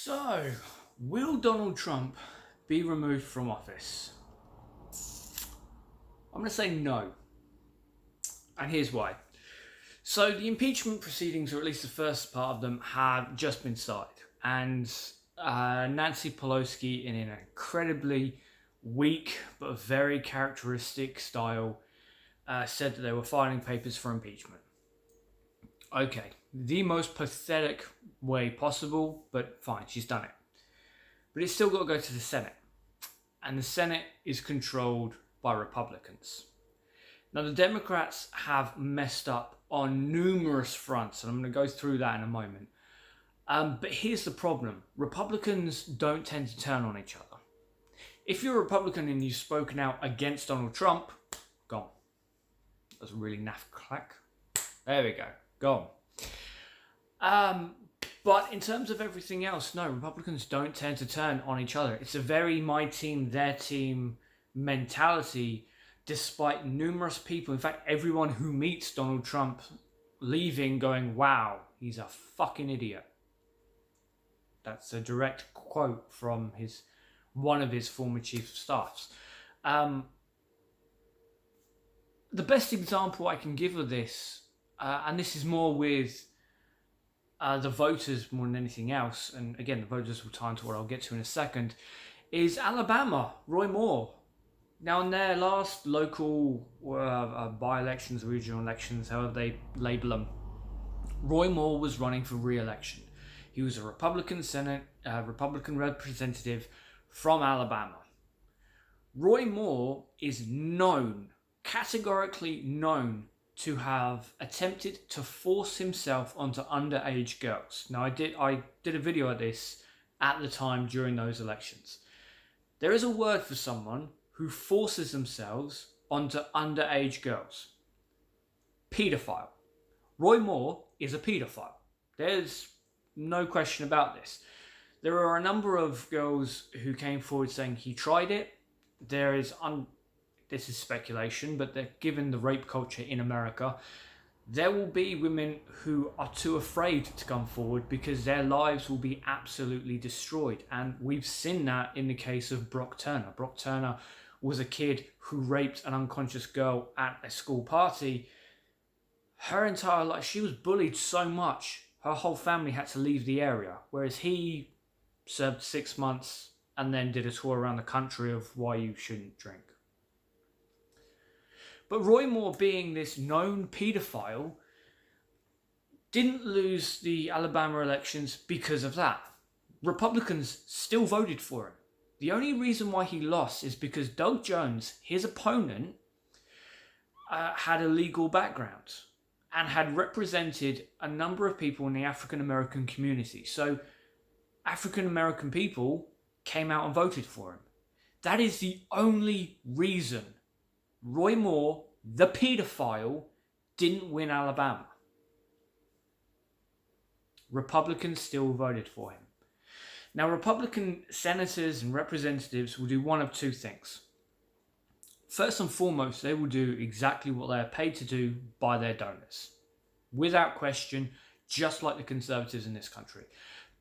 So, will Donald Trump be removed from office? I'm going to say no. And here's why. So, the impeachment proceedings, or at least the first part of them, have just been started. And Nancy Pelosi, in an incredibly weak but very characteristic style, said that they were filing papers for impeachment. Okay, the most pathetic way possible, but fine, she's done it. But it's still got to go to the Senate. And the Senate is controlled by Republicans. Now, the Democrats have messed up on numerous fronts, and I'm going to go through that in a moment. But here's the problem. Republicans don't tend to turn on each other. If you're a Republican and you've spoken out against Donald Trump, gone. That was a really naff clack. There we go. Gone. But in terms of everything else, no, Republicans don't tend to turn on each other. It's a very my team, their team mentality, despite numerous people, in fact, everyone who meets Donald Trump leaving going, wow, he's a fucking idiot. That's a direct quote from one of his former chief of staffs. The best example I can give of this, and this is more with the voters more than anything else, and again, the voters will tie into what I'll get to in a second, is Alabama, Roy Moore. Now, in their last local by-elections, regional elections, however they label them, Roy Moore was running for re-election. He was a Republican Republican representative from Alabama. Roy Moore is categorically known, to have attempted to force himself onto underage girls. Now, I did a video of this at the time during those elections. There is a word for someone who forces themselves onto underage girls. Pedophile. Roy Moore is a pedophile. There's no question about this. There are a number of girls who came forward saying he tried it. This is speculation, but given the rape culture in America, there will be women who are too afraid to come forward because their lives will be absolutely destroyed. And we've seen that in the case of Brock Turner. Brock Turner was a kid who raped an unconscious girl at a school party. Her entire life, she was bullied so much, her whole family had to leave the area, whereas he served 6 months and then did a tour around the country of why you shouldn't drink. But Roy Moore, being this known paedophile, didn't lose the Alabama elections because of that. Republicans still voted for him. The only reason why he lost is because Doug Jones, his opponent, had a legal background and had represented a number of people in the African American community. So African American people came out and voted for him. That is the only reason Roy Moore, the paedophile, didn't win Alabama. Republicans still voted for him. Now, Republican senators and representatives will do one of two things. First and foremost, they will do exactly what they are paid to do by their donors. Without question, just like the conservatives in this country.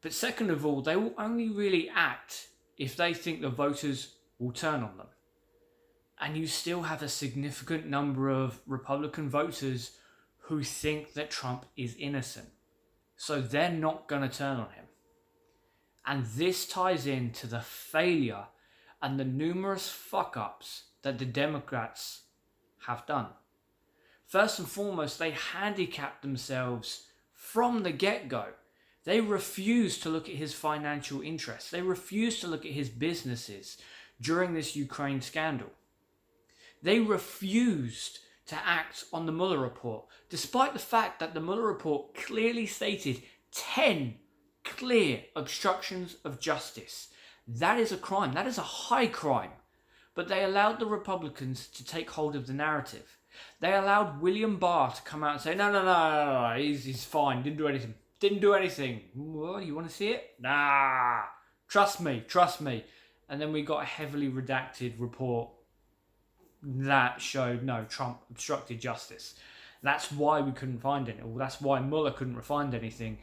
But second of all, they will only really act if they think the voters will turn on them. And you still have a significant number of Republican voters who think that Trump is innocent. So they're not going to turn on him. And this ties into the failure and the numerous fuck-ups that the Democrats have done. First and foremost, they handicapped themselves from the get-go. They refused to look at his financial interests. They refused to look at his businesses during this Ukraine scandal. They refused to act on the Mueller report, despite the fact that the Mueller report clearly stated 10 clear obstructions of justice. That is a crime. That is a high crime. But they allowed the Republicans to take hold of the narrative. They allowed William Barr to come out and say, no, he's fine, didn't do anything. Well, you want to see it? Nah, trust me. And then we got a heavily redacted report that showed, no, Trump obstructed justice. That's why we couldn't find it. Well, that's why Mueller couldn't find anything,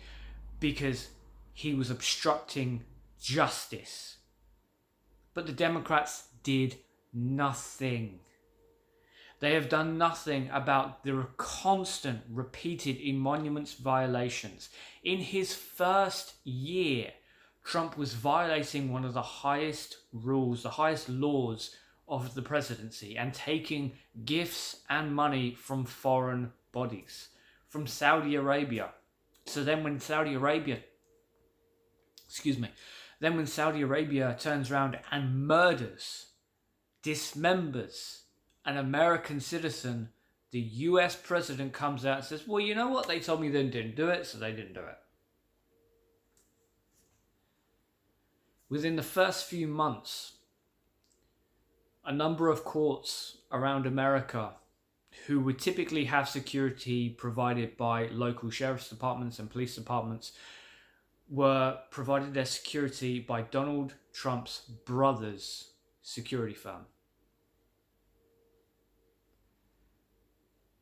because he was obstructing justice. But the Democrats did nothing. They have done nothing about the constant, repeated emoluments violations. In his first year, Trump was violating one of the highest rules, the highest laws of the presidency, and taking gifts and money from foreign bodies, from Saudi Arabia. So then when Saudi Arabia turns around and murders, dismembers an American citizen, the US president comes out and says, well, you know what? They told me they didn't do it, so they didn't do it. Within the first few months, a number of courts around America who would typically have security provided by local sheriff's departments and police departments were provided their security by Donald Trump's brother's security firm.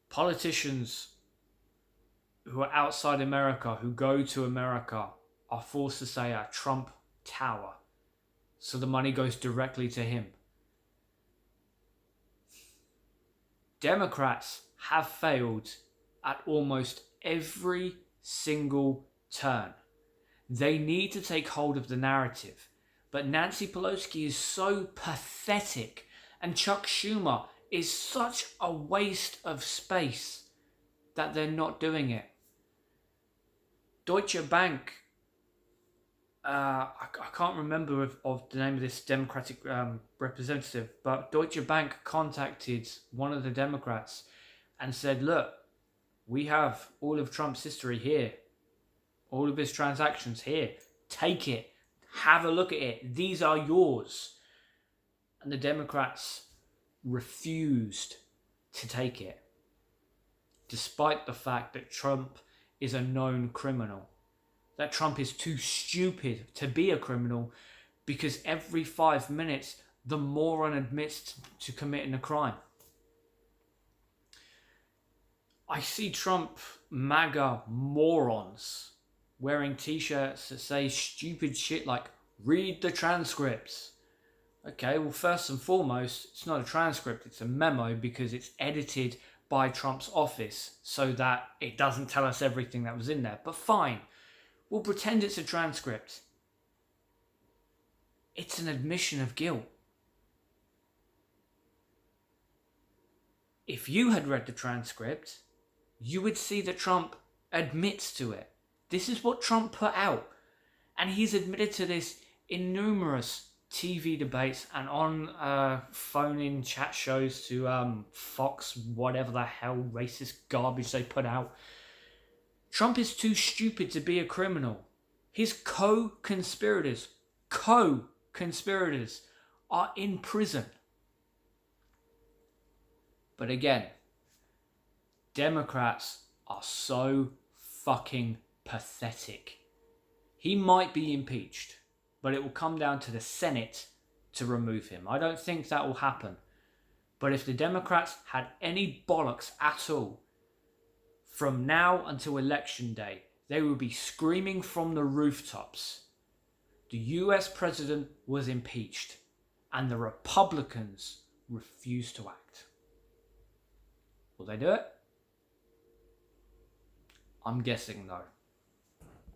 Politicians who are outside America, who go to America, are forced to stay at Trump Tower, so the money goes directly to him. Democrats have failed at almost every single turn. They need to take hold of the narrative. But Nancy Pelosi is so pathetic, and Chuck Schumer is such a waste of space that they're not doing it. Deutsche Bank, I can't remember of the name of this Democratic representative, but Deutsche Bank contacted one of the Democrats and said, look, we have all of Trump's history here, all of his transactions here, take it, have a look at it, these are yours. And the Democrats refused to take it, despite the fact that Trump is a known criminal. That Trump is too stupid to be a criminal, because every 5 minutes the moron admits to committing a crime. I see Trump MAGA morons wearing t-shirts that say stupid shit like, read the transcripts. Okay, well, first and foremost, it's not a transcript, it's a memo, because it's edited by Trump's office so that it doesn't tell us everything that was in there. But fine, we'll pretend it's a transcript. It's an admission of guilt. If you had read the transcript, you would see that Trump admits to it. This is what Trump put out. And he's admitted to this in numerous TV debates and on phone-in chat shows to Fox, whatever the hell racist garbage they put out. Trump is too stupid to be a criminal. His co-conspirators are in prison. But again, Democrats are so fucking pathetic. He might be impeached, but it will come down to the Senate to remove him. I don't think that will happen. But if the Democrats had any bollocks at all, from now until election day, they would be screaming from the rooftops, the US president was impeached, and the Republicans refused to act. Will they do it? I'm guessing no.